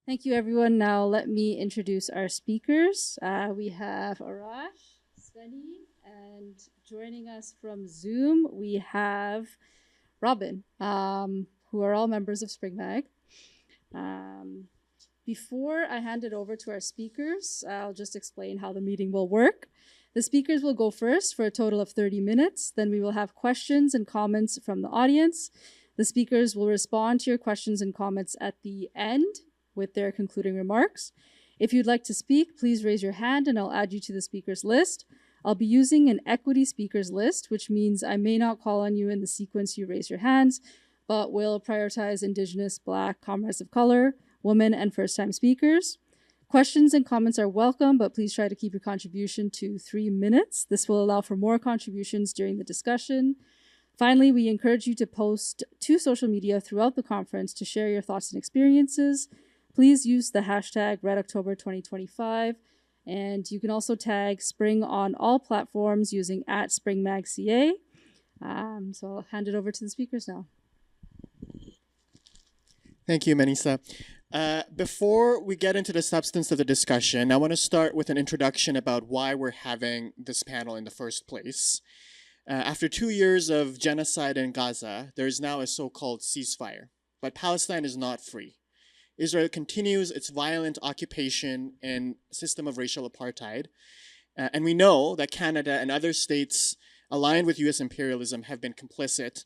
Thank you, everyone. Now let me introduce our speakers. We have Arash, Sveni, and joining us from Zoom, we have Robyn, who are all members of SpringMag. Before I hand it over to our speakers, I'll just explain how the meeting will work. The speakers will go first for a total of 30 minutes. Then we will have questions and comments from the audience. The speakers will respond to your questions and comments at the end with their concluding remarks. If you'd like to speak, please raise your hand and I'll add you to the speakers list. I'll be using an equity speakers list, which means I may not call on you in the sequence you raise your hands, but will prioritize Indigenous, Black, comrades of color, women, and first-time speakers. Questions and comments are welcome, but please try to keep your contribution to 3 minutes. This will allow for more contributions during the discussion. Finally, we encourage you to post to social media throughout the conference to share your thoughts and experiences. Please use the hashtag RedOctober2025, and you can also tag Spring on all platforms using @SpringMag.ca. So I'll hand it over to the speakers now. Thank you, Manisa. Before we get into the substance of the discussion, I want to start with an introduction about why we're having this panel in the first place. After 2 years of genocide in Gaza, there is now a so-called ceasefire, but Palestine is not free. Israel continues its violent occupation and system of racial apartheid. And we know that Canada and other states aligned with US imperialism have been complicit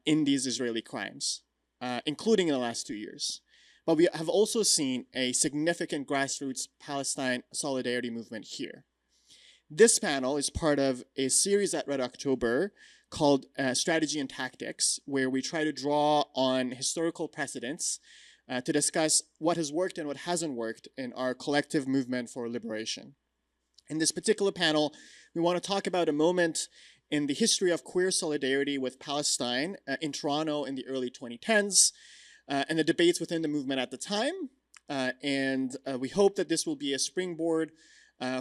in these Israeli crimes, including in the last 2 years. But we have also seen a significant grassroots Palestine solidarity movement here. This panel is part of a series at Red October called Strategy and Tactics, where we try to draw on historical precedents to discuss what has worked and what hasn't worked in our collective movement for liberation. In this particular panel, we want to talk about a moment in the history of queer solidarity with Palestine in Toronto in the early 2010s, and the debates within the movement at the time. We hope that this will be a springboard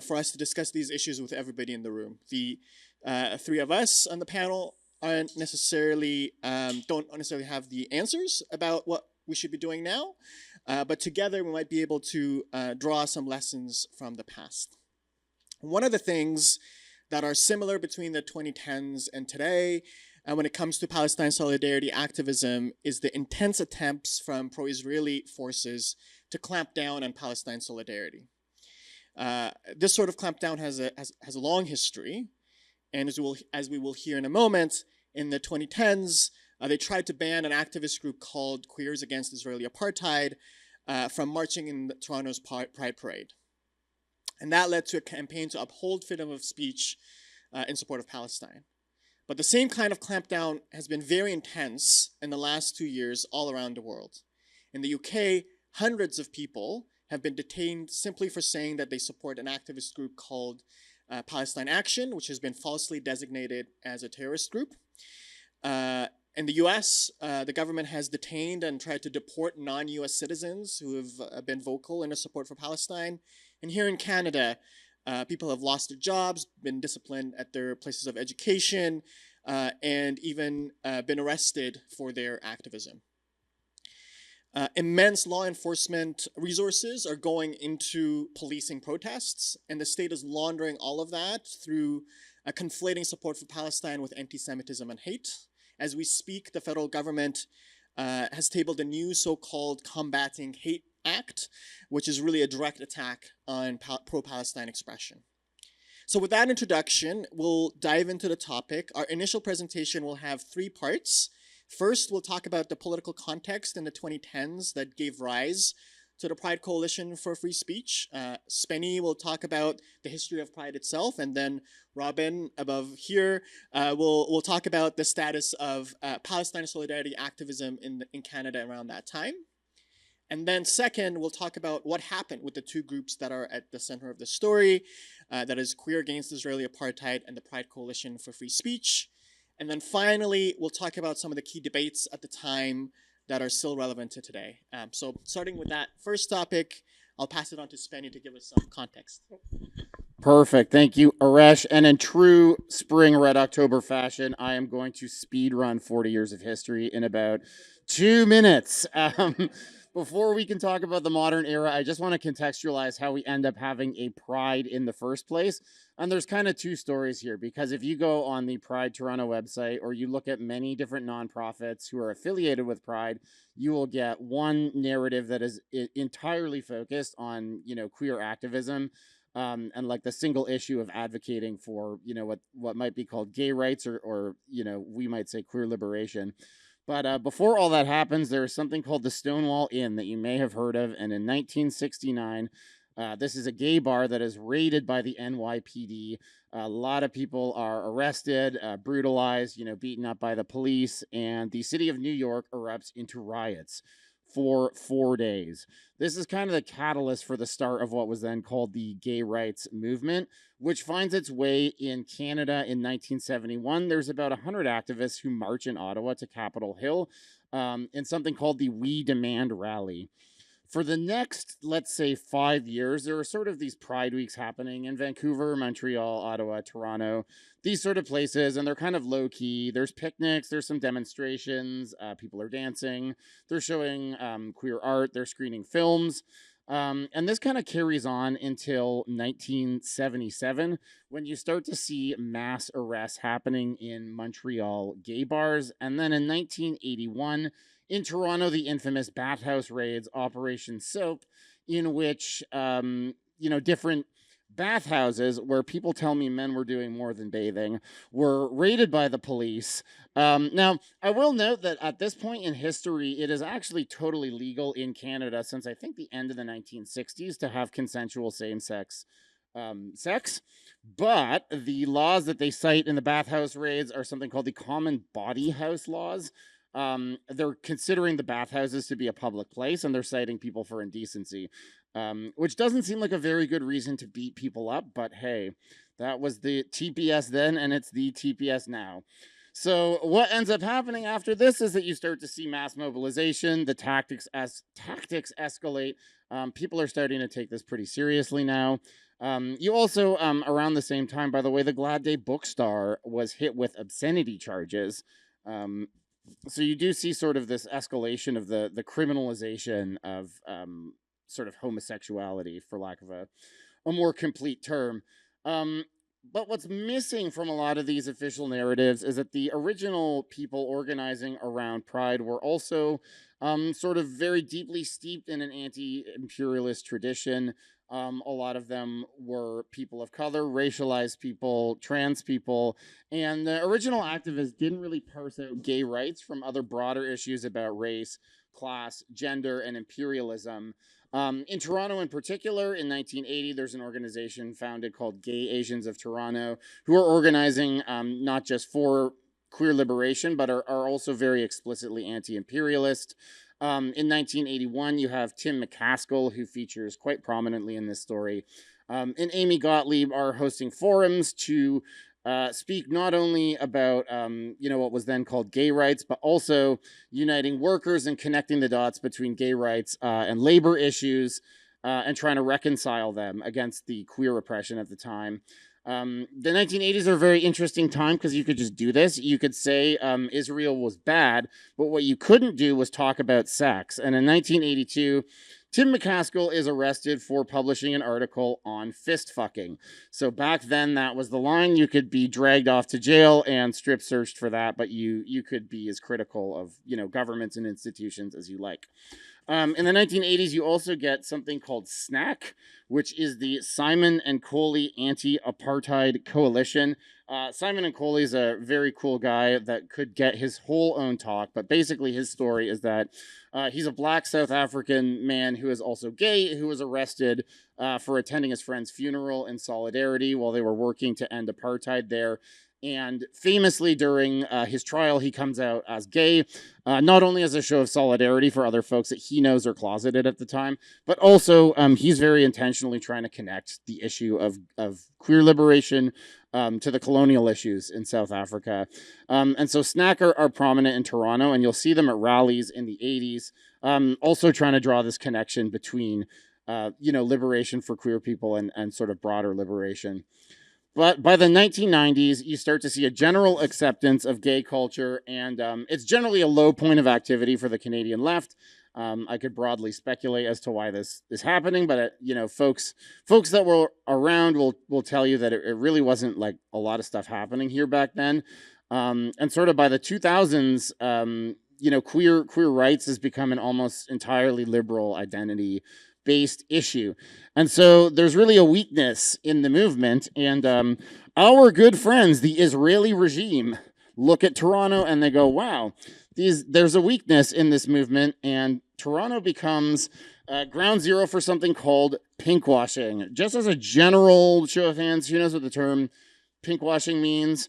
for us to discuss these issues with everybody in the room. The 3 of us on the panel don't necessarily have the answers about what we should be doing now, but together we might be able to draw some lessons from the past. One of the things that are similar between the 2010s and today when it comes to Palestine solidarity activism is the intense attempts from pro-Israeli forces to clamp down on Palestine solidarity. This sort of clampdown has a long history, and as we will hear in a moment, in the 2010s, they tried to ban an activist group called Queers Against Israeli Apartheid from marching in Toronto's Pride Parade. And that led to a campaign to uphold freedom of speech in support of Palestine. But the same kind of clampdown has been very intense in the last 2 years all around the world. In the UK, hundreds of people have been detained simply for saying that they support an activist group called Palestine Action, which has been falsely designated as a terrorist group. In the US, the government has detained and tried to deport non-US citizens who have been vocal in their support for Palestine. And here in Canada, people have lost their jobs, been disciplined at their places of education, and even been arrested for their activism. Immense law enforcement resources are going into policing protests, and the state is laundering all of that through conflating support for Palestine with anti-Semitism and hate. As we speak, the federal government has tabled a new so-called Combating Hate Act, which is really a direct attack on pro-Palestine expression. So with that introduction, we'll dive into the topic. Our initial presentation will have 3 parts. First, we'll talk about the political context in the 2010s that gave rise to the Pride Coalition for Free Speech. Spenny will talk about the history of Pride itself, and then Robyn, above here, will talk about the status of Palestine solidarity activism in Canada around that time. And then second, we'll talk about what happened with the 2 groups that are at the center of the story, that is Queer Against Israeli Apartheid and the Pride Coalition for Free Speech. And then finally, we'll talk about some of the key debates at the time that are still relevant to today. So starting with that first topic, I'll pass it on to Spenny to give us some context. Perfect. Thank you, Arash. And in true spring Red October fashion, I am going to speed run 40 years of history in about 2 minutes. before we can talk about the modern era, I just want to contextualize how we end up having a Pride in the first place. And there's kind of two stories here, because if you go on the Pride Toronto website, or you look at many different nonprofits who are affiliated with Pride, you will get one narrative that is entirely focused on, queer activism, and like the single issue of advocating for, what might be called gay rights, or we might say queer liberation. But before all that happens, there is something called the Stonewall Inn that you may have heard of. And in 1969, this is a gay bar that is raided by the NYPD. A lot of people are arrested, brutalized, beaten up by the police. And the city of New York erupts into riots for 4 days. This is kind of the catalyst for the start of what was then called the gay rights movement, which finds its way in Canada in 1971. There's about 100 activists who march in Ottawa to Capitol Hill in something called the We Demand Rally. For the next, let's say, 5 years, there are sort of these Pride Weeks happening in Vancouver, Montreal, Ottawa, Toronto, these sort of places, and they're kind of low-key. There's picnics, there's some demonstrations, people are dancing, they're showing queer art, they're screening films, and this kind of carries on until 1977, when you start to see mass arrests happening in Montreal gay bars, and then in 1981, in Toronto, the infamous bathhouse raids, Operation Soap, in which, different bathhouses where people tell me men were doing more than bathing were raided by the police. Now, I will note that at this point in history, it is actually totally legal in Canada since I think the end of the 1960s to have consensual same-sex sex. But the laws that they cite in the bathhouse raids are something called the Common Body House laws. They're considering the bathhouses to be a public place, and they're citing people for indecency, which doesn't seem like a very good reason to beat people up, but hey, that was the TPS then, and it's the TPS now. So what ends up happening after this is that you start to see mass mobilization, the tactics escalate, people are starting to take this pretty seriously now. You also, around the same time, by the way, the Glad Day Bookstore was hit with obscenity charges. So you do see sort of this escalation of the criminalization of sort of homosexuality, for lack of a more complete term. But what's missing from a lot of these official narratives is that the original people organizing around Pride were also sort of very deeply steeped in an anti-imperialist tradition. A lot of them were people of color, racialized people, trans people, and the original activists didn't really parse out gay rights from other broader issues about race, class, gender, and imperialism. In Toronto in particular, in 1980, there's an organization founded called Gay Asians of Toronto, who are organizing not just for queer liberation, but are also very explicitly anti-imperialist. In 1981, you have Tim McCaskill, who features quite prominently in this story, and Amy Gottlieb are hosting forums to speak not only about, what was then called gay rights, but also uniting workers and connecting the dots between gay rights and labor issues and trying to reconcile them against the queer oppression at the time. The 1980s are a very interesting time because you could just do this. You could say Israel was bad, but what you couldn't do was talk about sex. And in 1982, Tim McCaskill is arrested for publishing an article on fist fucking. So back then, that was the line. You could be dragged off to jail and strip searched for that, but you could be as critical of governments and institutions as you like. In the 1980s, you also get something called SNAC, which is the Simon and Coley Anti-Apartheid Coalition. Simon and Coley is a very cool guy that could get his whole own talk, but basically his story is that he's a black South African man who is also gay, who was arrested for attending his friend's funeral in solidarity while they were working to end apartheid there. And famously, during his trial, he comes out as gay, not only as a show of solidarity for other folks that he knows are closeted at the time, but also he's very intentionally trying to connect the issue of queer liberation to the colonial issues in South Africa. And so SNAC are prominent in Toronto, and you'll see them at rallies in the 80s, also trying to draw this connection between, liberation for queer people and sort of broader liberation. But by the 1990s, you start to see a general acceptance of gay culture, and it's generally a low point of activity for the Canadian left. I could broadly speculate as to why this is happening, but folks that were around will tell you that it really wasn't like a lot of stuff happening here back then. And sort of by the 2000s, queer rights has become an almost entirely liberal identity based issue. And so there's really a weakness in the movement. And our good friends, the Israeli regime, look at Toronto and they go, wow, there's a weakness in this movement. And Toronto becomes ground zero for something called pinkwashing. Just as a general show of hands, who knows what the term pinkwashing means?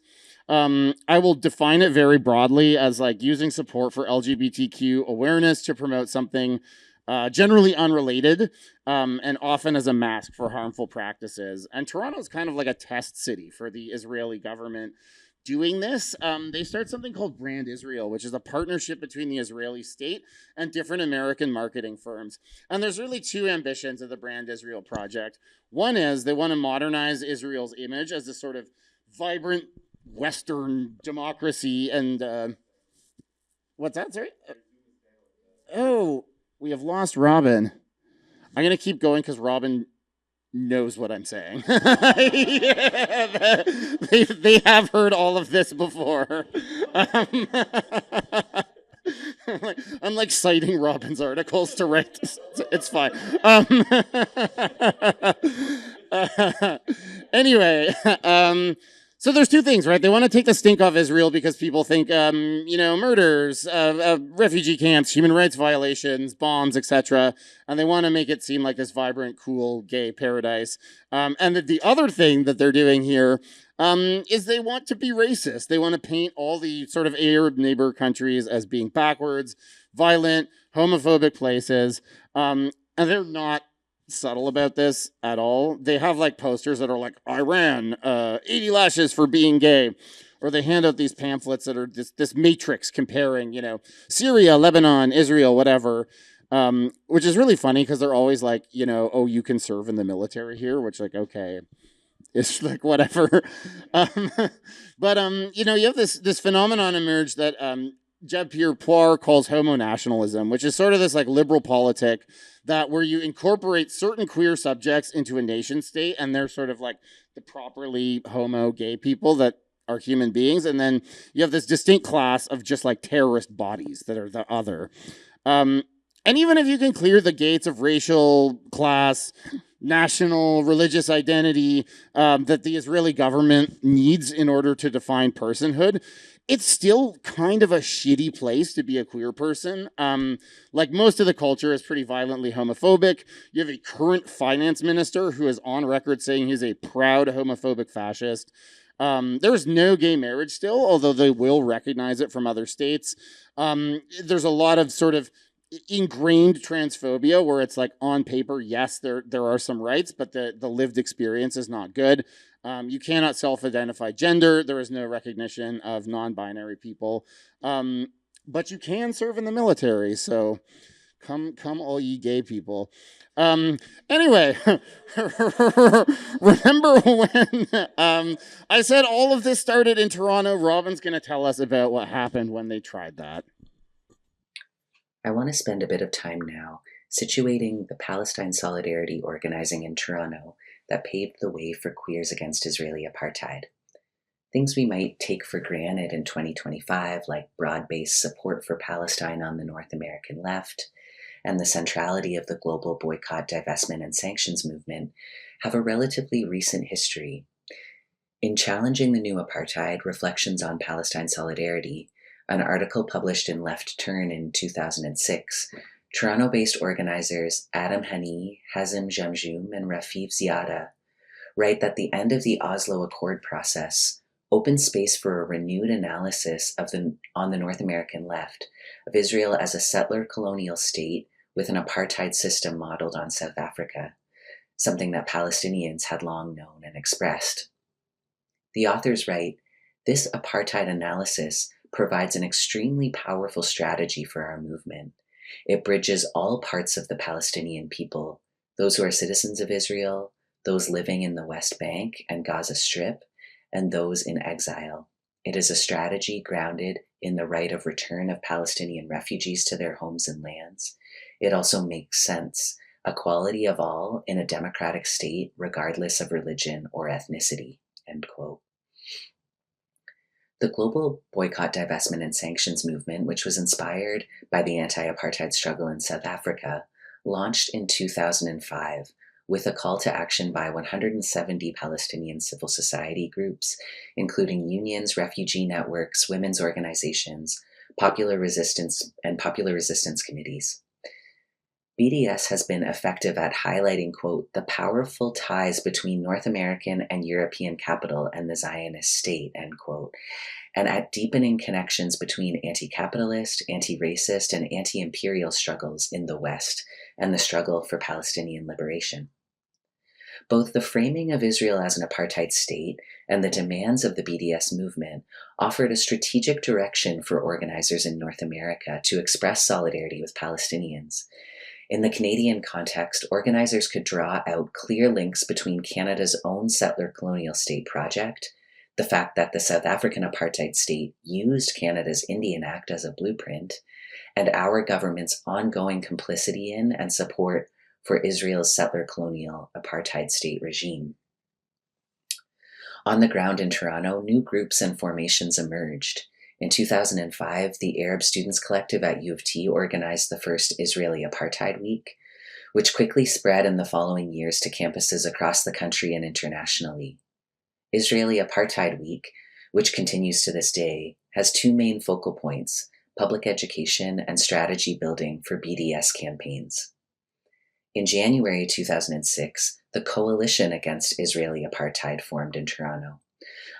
I will define it very broadly as like using support for LGBTQ awareness to promote something generally unrelated, and often as a mask for harmful practices. And Toronto is kind of like a test city for the Israeli government doing this. They start something called Brand Israel, which is a partnership between the Israeli state and different American marketing firms. And there's really two ambitions of the Brand Israel project. One is they want to modernize Israel's image as this sort of vibrant Western democracy. And what's that, sorry? Oh, we have lost Robyn. I'm going to keep going because Robyn knows what I'm saying. Yeah, they have heard all of this before. I'm like citing Robyn's articles to write this. It's fine. Anyway, so there's two things, right? They want to take the stink off Israel because people think, murders, refugee camps, human rights violations, bombs, etc. And they want to make it seem like this vibrant, cool, gay paradise. And the other thing that they're doing here is they want to be racist. They want to paint all the sort of Arab neighbor countries as being backwards, violent, homophobic places. And they're not subtle about this at all. They have like posters that are like Iran, 80 lashes for being gay, or they hand out these pamphlets that are this matrix comparing, Syria, Lebanon, Israel, whatever, which is really funny because they're always like, oh, you can serve in the military here, which like, okay, it's like whatever. But you have this phenomenon emerge that Jean-Pierre Poire calls homo-nationalism, which is sort of this like liberal politic that where you incorporate certain queer subjects into a nation state, and they're sort of like the properly homo gay people that are human beings, and then you have this distinct class of just like terrorist bodies that are the other. And even if you can clear the gates of racial, class, national, religious identity that the Israeli government needs in order to define personhood, it's still kind of a shitty place to be a queer person. Like most of the culture is pretty violently homophobic. You have a current finance minister who is on record saying he's a proud homophobic fascist. There's no gay marriage still, although they will recognize it from other states. There's a lot of sort of ingrained transphobia where it's like on paper, yes, there are some rights, but the lived experience is not good. You cannot self-identify gender. There is no recognition of non-binary people. But you can serve in the military. So come all ye gay people. Anyway, remember when I said all of this started in Toronto? Robyn's going to tell us about what happened when they tried that. I want to spend a bit of time now situating the Palestine solidarity organizing in Toronto that paved the way for queers against Israeli apartheid. Things we might take for granted in 2025, like broad-based support for Palestine on the North American left, and the centrality of the global boycott, divestment, and sanctions movement, have a relatively recent history. In Challenging the New Apartheid, Reflections on Palestine Solidarity, an article published in Left Turn in 2006, Toronto-based organizers Adam Hani, Hazem Jamjoom, and Rafif Ziada write that the end of the Oslo Accord process opened space for a renewed analysis on the North American left of Israel as a settler colonial state with an apartheid system modeled on South Africa, something that Palestinians had long known and expressed. The authors write, this apartheid analysis provides an extremely powerful strategy for our movement. It bridges all parts of the Palestinian people, those who are citizens of Israel, those living in the West Bank and Gaza Strip, and those in exile. It is a strategy grounded in the right of return of Palestinian refugees to their homes and lands, It also makes sense. Equality of all in a democratic state, regardless of religion or ethnicity, end quote. The global boycott, divestment, and sanctions movement, which was inspired by the anti-apartheid struggle in South Africa, launched in 2005 with a call to action by 170 Palestinian civil society groups, including unions, refugee networks, women's organizations, popular resistance committees. BDS has been effective at highlighting, quote, the powerful ties between North American and European capital and the Zionist state, end quote, and at deepening connections between anti-capitalist, anti-racist, and anti-imperial struggles in the West and the struggle for Palestinian liberation. Both the framing of Israel as an apartheid state and the demands of the BDS movement offered a strategic direction for organizers in North America to express solidarity with Palestinians. In the Canadian context, organizers could draw out clear links between Canada's own settler colonial state project, the fact that the South African apartheid state used Canada's Indian Act as a blueprint, and our government's ongoing complicity in and support for Israel's settler colonial apartheid state regime. On the ground in Toronto, new groups and formations emerged. In 2005, the Arab Students Collective at U of T organized the first Israeli Apartheid Week, which quickly spread in the following years to campuses across the country and internationally. Israeli Apartheid Week, which continues to this day, has two main focal points: public education and strategy building for BDS campaigns. In January 2006, the Coalition Against Israeli Apartheid formed in Toronto.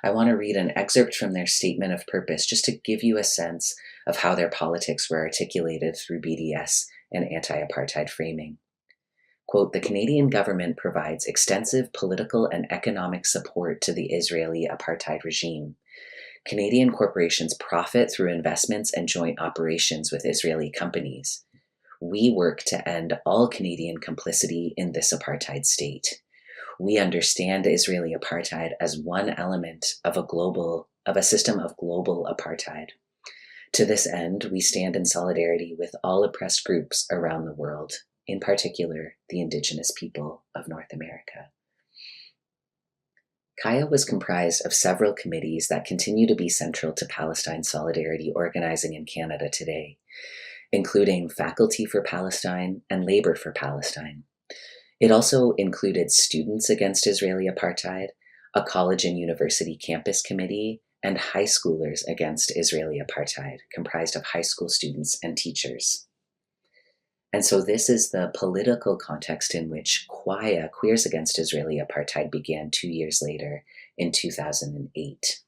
I want to read an excerpt from their statement of purpose just to give you a sense of how their politics were articulated through BDS and anti-apartheid framing. Quote, the Canadian government provides extensive political and economic support to the Israeli apartheid regime. Canadian corporations profit through investments and joint operations with Israeli companies. We work to end all Canadian complicity in this apartheid state. We understand Israeli apartheid as one element of a system of global apartheid. To this end, we stand in solidarity with all oppressed groups around the world, in particular, the Indigenous people of North America. Kaya was comprised of several committees that continue to be central to Palestine solidarity organizing in Canada today, including Faculty for Palestine and Labor for Palestine. It also included Students Against Israeli Apartheid, a college and university campus committee, and High Schoolers Against Israeli Apartheid, comprised of high school students and teachers. And so this is the political context in which QAIA, Queers Against Israeli Apartheid, began 2 years later in 2008.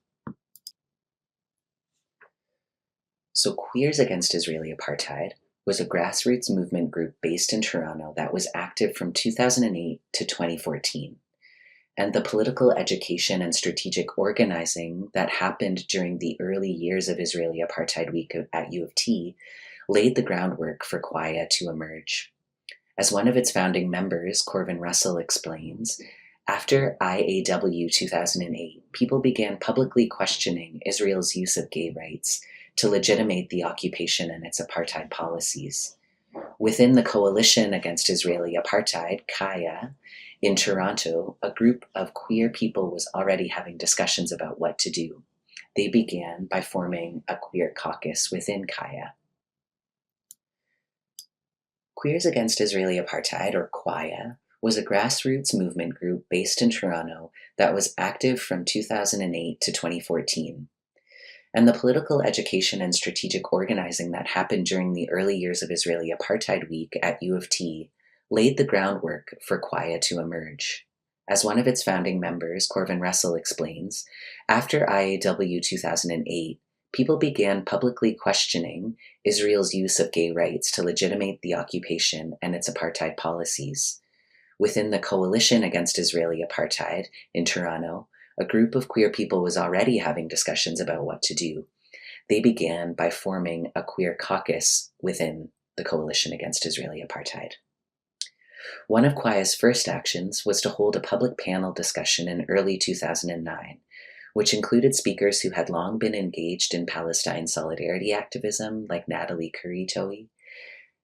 So Queers Against Israeli Apartheid was a grassroots movement group based in Toronto that was active from 2008 to 2014. And the political education and strategic organizing that happened during the early years of Israeli Apartheid Week at U of T laid the groundwork for QAIA to emerge. As one of its founding members, Corvin Russell, explains, after IAW 2008, people began publicly questioning Israel's use of gay rights to legitimate the occupation and its apartheid policies. Within the Coalition Against Israeli Apartheid, KAIA, in Toronto, a group of queer people was already having discussions about what to do. They began by forming a queer caucus within KAIA. Queers Against Israeli Apartheid, or QAIA, was a grassroots movement group based in Toronto that was active from 2008 to 2014. And the political education and strategic organizing that happened during the early years of Israeli Apartheid Week at U of T laid the groundwork for QAIA to emerge. As one of its founding members, Corvin Russell, explains, after IAW 2008, people began publicly questioning Israel's use of gay rights to legitimate the occupation and its apartheid policies. Within the Coalition Against Israeli Apartheid in Toronto, a group of queer people was already having discussions about what to do. They began by forming a queer caucus within the Coalition Against Israeli Apartheid. One of QAIA's first actions was to hold a public panel discussion in early 2009, which included speakers who had long been engaged in Palestine solidarity activism, like Natalie Curry-Toey,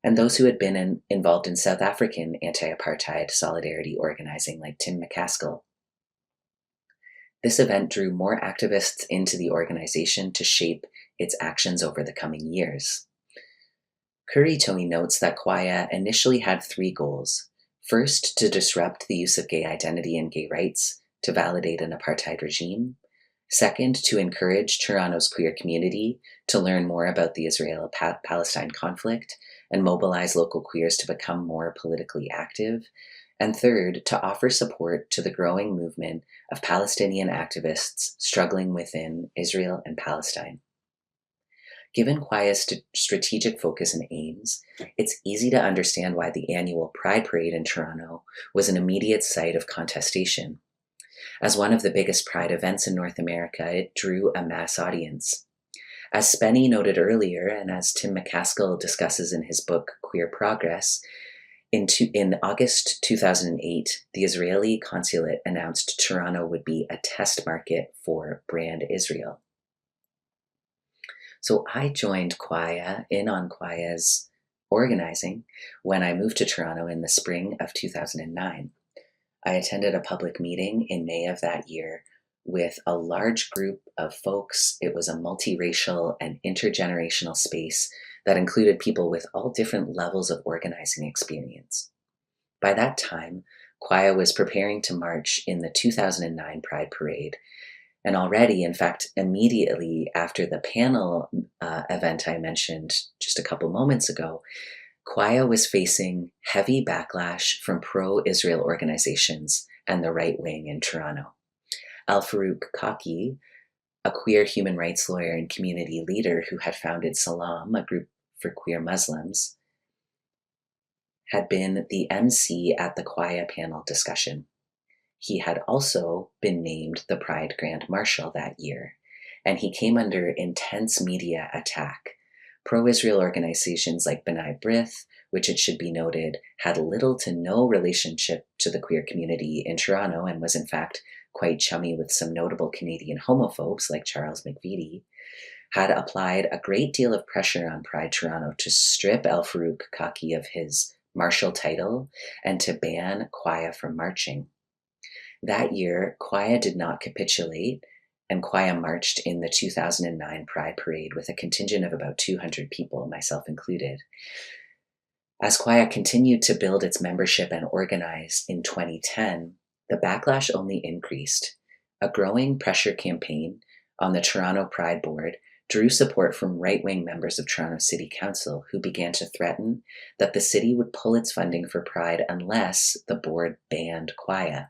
and those who had been involved in South African anti-apartheid solidarity organizing like Tim McCaskill. This event drew more activists into the organization to shape its actions over the coming years. Curry Tony notes that Kwaya initially had 3 goals. First, to disrupt the use of gay identity and gay rights to validate an apartheid regime. Second, to encourage Toronto's queer community to learn more about the Israel-Palestine conflict and mobilize local queers to become more politically active. And third, to offer support to the growing movement of Palestinian activists struggling within Israel and Palestine. Given Kwaya's strategic focus and aims, it's easy to understand why the annual Pride Parade in Toronto was an immediate site of contestation. As one of the biggest Pride events in North America, it drew a mass audience. As Spenny noted earlier, and as Tim McCaskill discusses in his book Queer Progress, in August 2008, the Israeli consulate announced Toronto would be a test market for Brand Israel. So I joined Kwaya on Kwaya's organizing when I moved to Toronto in the spring of 2009. I attended a public meeting in May of that year with a large group of folks. It was a multiracial and intergenerational space that included people with all different levels of organizing experience. By that time, Kwaya was preparing to march in the 2009 Pride Parade. And already, in fact, immediately after the panel event I mentioned just a couple moments ago, Kwaya was facing heavy backlash from pro-Israel organizations and the right wing in Toronto. Al-Farouk Kaki, a queer human rights lawyer and community leader who had founded Salam, a group for queer Muslims, had been the MC at the Kwaya panel discussion. He had also been named the Pride Grand Marshal that year, and he came under intense media attack. Pro-Israel organizations like B'nai B'rith, which it should be noted, had little to no relationship to the queer community in Toronto and was in fact quite chummy with some notable Canadian homophobes like Charles McVitie, had applied a great deal of pressure on Pride Toronto to strip Al-Farouk Kaki of his marshal title and to ban Kwaya from marching. That year, Kwaya did not capitulate, and Kwaya marched in the 2009 Pride Parade with a contingent of about 200 people, myself included. As Kwaya continued to build its membership and organize in 2010, the backlash only increased. A growing pressure campaign on the Toronto Pride Board drew support from right-wing members of Toronto City Council who began to threaten that the city would pull its funding for Pride unless the board banned Kwaya.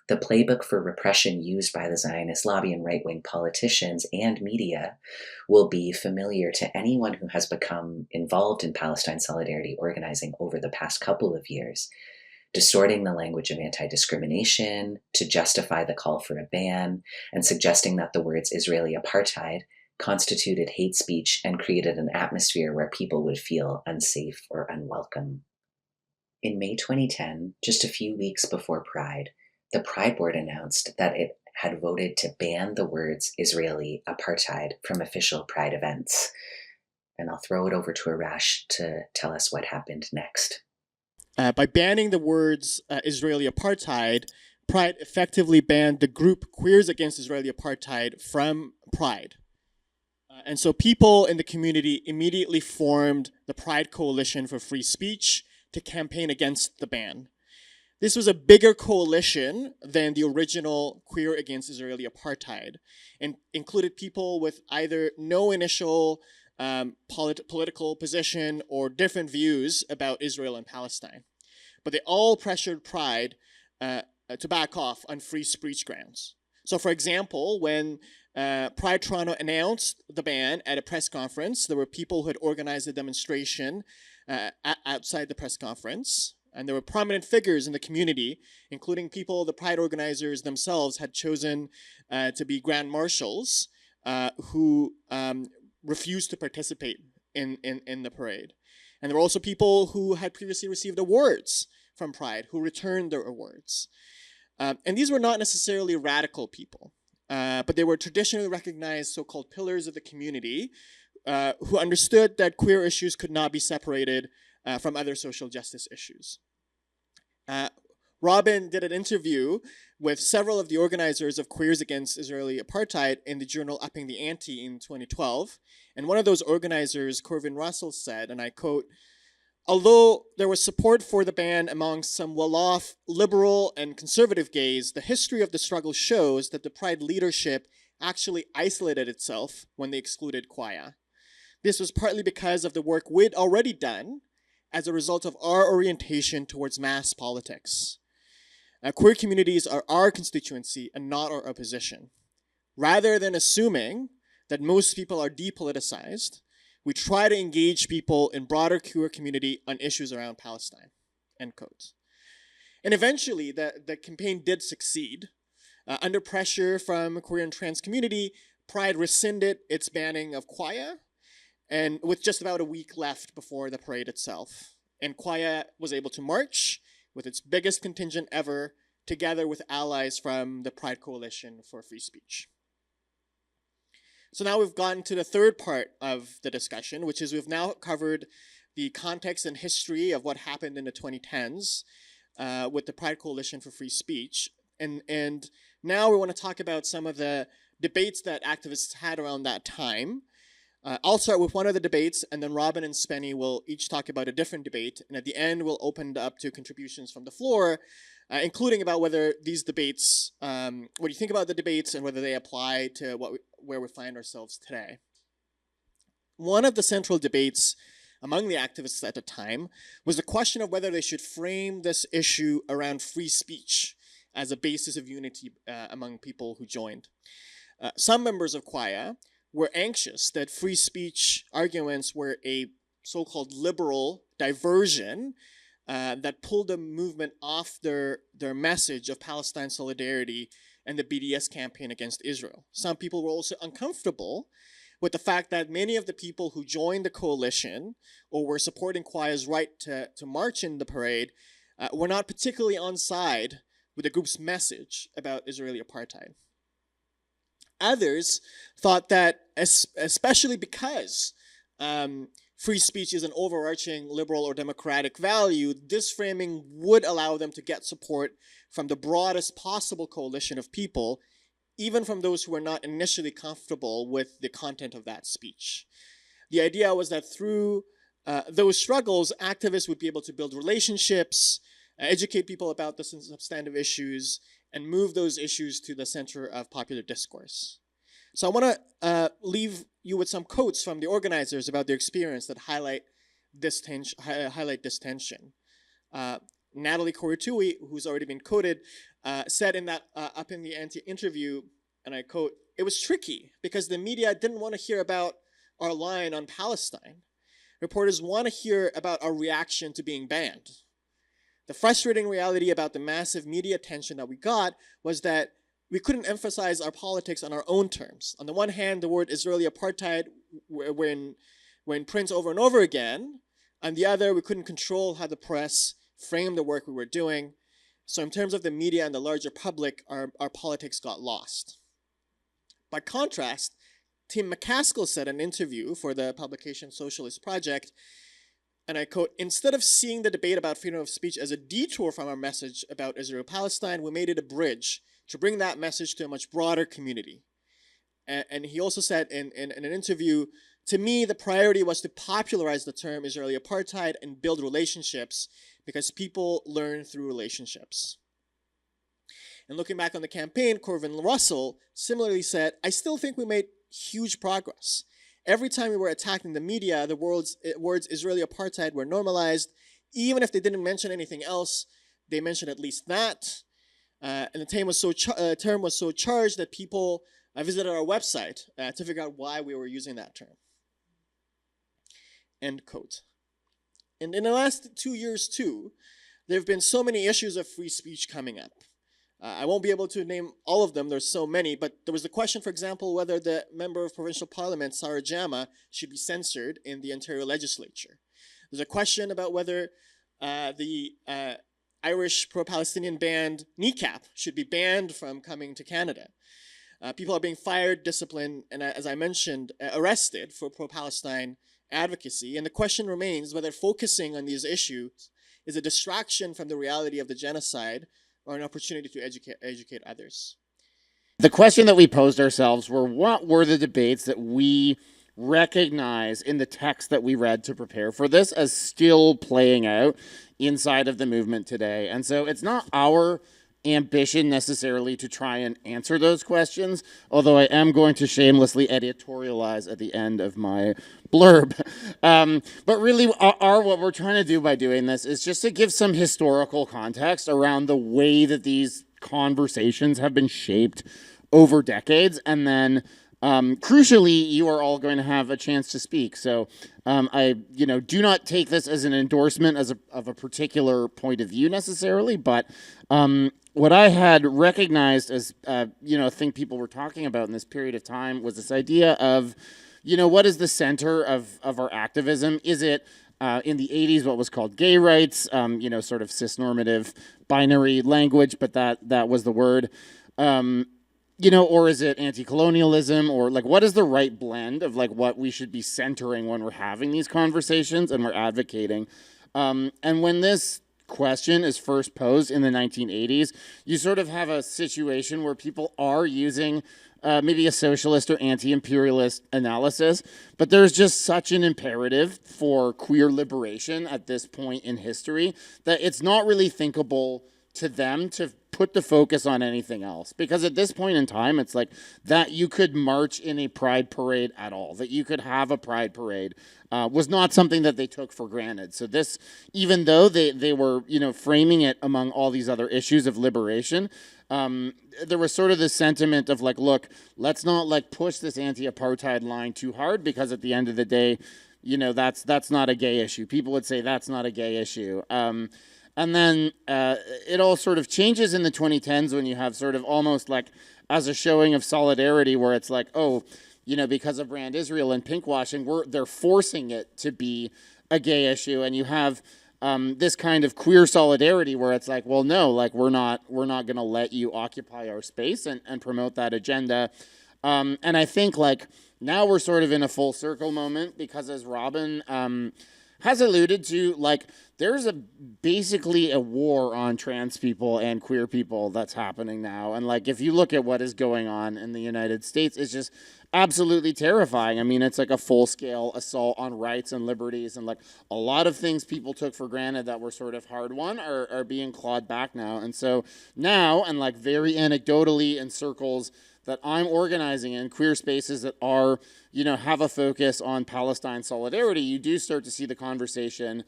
The playbook for repression used by the Zionist lobby and right-wing politicians and media will be familiar to anyone who has become involved in Palestine solidarity organizing over the past couple of years, distorting the language of anti-discrimination to justify the call for a ban, and suggesting that the words Israeli apartheid constituted hate speech and created an atmosphere where people would feel unsafe or unwelcome. In May 2010, just a few weeks before Pride, the Pride Board announced that it had voted to ban the words Israeli apartheid from official Pride events. And I'll throw it over to Arash to tell us what happened next. By banning the words Israeli apartheid, Pride effectively banned the group Queers Against Israeli Apartheid from Pride. And so people in the community immediately formed the Pride Coalition for Free Speech to campaign against the ban. This was a bigger coalition than the original Queer Against Israeli Apartheid, and included people with either no initial political position or different views about Israel and Palestine. But they all pressured Pride to back off on free speech grounds. So for example, when Pride Toronto announced the ban at a press conference, there were people who had organized a demonstration outside the press conference. And there were prominent figures in the community, including people the Pride organizers themselves had chosen to be grand marshals who refused to participate in the parade. And there were also people who had previously received awards from Pride who returned their awards. And these were not necessarily radical people, but they were traditionally recognized so-called pillars of the community who understood that queer issues could not be separated from other social justice issues. Robyn did an interview with several of the organizers of Queers Against Israeli Apartheid in the journal Upping the Ante in 2012. And one of those organizers, Corvin Russell, said, and I quote, "Although there was support for the ban among some well-off liberal and conservative gays, the history of the struggle shows that the Pride leadership actually isolated itself when they excluded Kwaya. This was partly because of the work we'd already done as a result of our orientation towards mass politics. Queer communities are our constituency and not our opposition. Rather than assuming that most people are depoliticized, we try to engage people in broader queer community on issues around Palestine," end quote. And eventually, the campaign did succeed. Under pressure from the queer and trans community, Pride rescinded its banning of Kwaya, and with just about a week left before the parade itself. And Kwaya was able to march with its biggest contingent ever, together with allies from the Pride Coalition for Free Speech. So now we've gotten to the third part of the discussion, which is we've now covered the context and history of what happened in the 2010s with the Pride Coalition for Free Speech. And now we want to talk about some of the debates that activists had around that time. I'll start with one of the debates, and then Robyn and Spenny will each talk about a different debate. And at the end, we'll open it up to contributions from the floor, including about whether these debates, what do you think about the debates and whether they apply to where we find ourselves today. One of the central debates among the activists at the time was the question of whether they should frame this issue around free speech as a basis of unity among people who joined. Some members of Kwaya were anxious that free speech arguments were a so-called liberal diversion that pulled the movement off their message of Palestine solidarity and the BDS campaign against Israel. Some people were also uncomfortable with the fact that many of the people who joined the coalition or were supporting Kwaya's right to march in the parade were not particularly on side with the group's message about Israeli apartheid. Others thought that, especially because free speech is an overarching liberal or democratic value, this framing would allow them to get support from the broadest possible coalition of people, even from those who were not initially comfortable with the content of that speech. The idea was that through those struggles, activists would be able to build relationships, educate people about the substantive issues, and move those issues to the center of popular discourse. So I want to leave you with some quotes from the organizers about their experience that highlight this tension. Natalie Koritui, who's already been quoted, said in that Up in the Ante interview, and I quote, "It was tricky because the media didn't want to hear about our line on Palestine. Reporters want to hear about our reaction to being banned. The frustrating reality about the massive media attention that we got was that we couldn't emphasize our politics on our own terms. On the one hand, the word Israeli apartheid were in print over and over again. On the other, we couldn't control how the press framed the work we were doing. So in terms of the media and the larger public, our politics got lost." By contrast, Tim McCaskill said in an interview for the publication Socialist Project, and I quote, "Instead of seeing the debate about freedom of speech as a detour from our message about Israel-Palestine, we made it a bridge to bring that message to a much broader community." And he also said in an interview, "To me, the priority was to popularize the term Israeli apartheid and build relationships because people learn through relationships." And looking back on the campaign, Corvin Russell similarly said, "I still think we made huge progress. Every time we were attacking the media, the words Israeli apartheid were normalized. Even if they didn't mention anything else, they mentioned at least that. And the term was so charged that people visited our website to figure out why we were using that term." End quote. And in the last 2 years, too, there have been so many issues of free speech coming up. I won't be able to name all of them, there's so many, but there was the question, for example, whether the member of provincial parliament, Sarah Jama, should be censored in the Ontario legislature. There's a question about whether the Irish pro-Palestinian band NECAP should be banned from coming to Canada. People are being fired, disciplined, and as I mentioned, arrested for pro-Palestine advocacy. And the question remains whether focusing on these issues is a distraction from the reality of the genocide or an opportunity to educate others. The question that we posed ourselves were, what were the debates that we recognize in the text that we read to prepare for this as still playing out inside of the movement today? And so it's not our ambition necessarily to try and answer those questions, although I am going to shamelessly editorialize at the end of my blurb. But really, what we're trying to do by doing this is just to give some historical context around the way that these conversations have been shaped over decades, and then crucially, you are all going to have a chance to speak. So I do not take this as an endorsement of a particular point of view necessarily, but what I had recognized as a thing people were talking about in this period of time was this idea of, what is the center of our activism? Is it in the 80s what was called gay rights, sort of cis-normative binary language, but that was the word. Or is it anti-colonialism, or like what is the right blend of like what we should be centering when we're having these conversations and we're advocating? And when this question is first posed in the 1980s, you sort of have a situation where people are using maybe a socialist or anti-imperialist analysis, but there's just such an imperative for queer liberation at this point in history that it's not really thinkable to them to put the focus on anything else. Because at this point in time, it's like that you could march in a pride parade at all, that you could have a pride parade was not something that they took for granted. So this, even though they were, framing it among all these other issues of liberation, there was sort of this sentiment of like, look, let's not like push this anti-apartheid line too hard, because at the end of the day, that's not a gay issue. People would say that's not a gay issue. And then it all sort of changes in the 2010s when you have sort of almost like as a showing of solidarity where it's like, oh, because of Brand Israel and pinkwashing, they're forcing it to be a gay issue. And you have this kind of queer solidarity where it's like, well, no, like we're not going to let you occupy our space and promote that agenda. And I think like now we're sort of in a full circle moment, because as Robyn has alluded to, like there's basically a war on trans people and queer people that's happening now. And like if you look at what is going on in the United States, it's just absolutely terrifying. I mean, it's like a full-scale assault on rights and liberties, and like a lot of things people took for granted that were sort of hard won are being clawed back now. And so now, and like very anecdotally in circles that I'm organizing in, queer spaces that are, have a focus on Palestine solidarity, you do start to see the conversation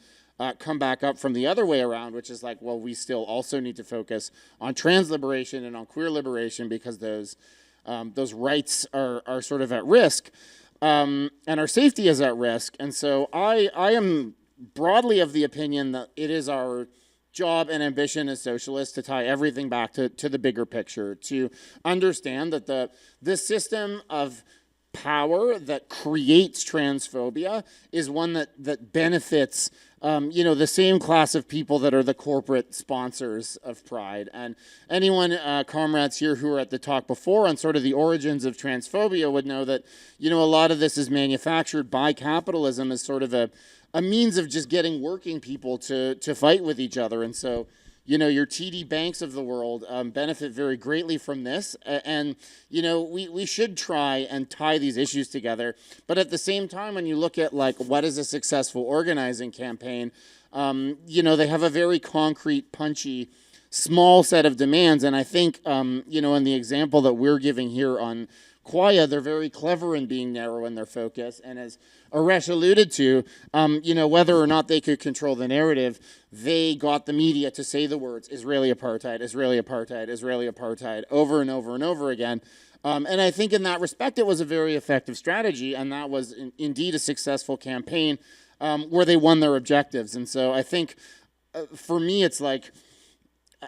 come back up from the other way around, which is like, well, we still also need to focus on trans liberation and on queer liberation, because those rights are sort of at risk, and our safety is at risk. And so I am broadly of the opinion that it is our job and ambition as socialists to tie everything back to the bigger picture, to understand that the system of power that creates transphobia is one that benefits the same class of people that are the corporate sponsors of Pride. And anyone, comrades here who were at the talk before on sort of the origins of transphobia would know that, a lot of this is manufactured by capitalism as sort of a means of just getting working people to fight with each other. And so, your TD Banks of the world benefit very greatly from this. And, we should try and tie these issues together. But at the same time, when you look at like what is a successful organizing campaign, they have a very concrete, punchy, small set of demands. And I think, in the example that we're giving here on Quaya, they're very clever in being narrow in their focus. And as Arash alluded to, whether or not they could control the narrative, they got the media to say the words Israeli apartheid, Israeli apartheid, Israeli apartheid over and over and over again. And I think in that respect, it was a very effective strategy. And that was indeed a successful campaign where they won their objectives. And so I think for me, it's like,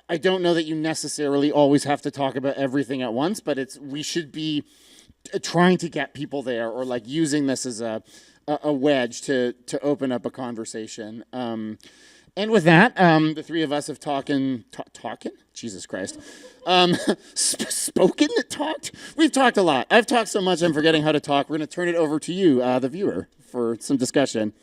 I don't know that you necessarily always have to talk about everything at once, but we should be trying to get people there, or like using this as a wedge to open up a conversation. And with that, the three of us have talking? Jesus Christ. Spoken? Talked? We've talked a lot. I've talked so much I'm forgetting how to talk. We're going to turn it over to you, the viewer, for some discussion.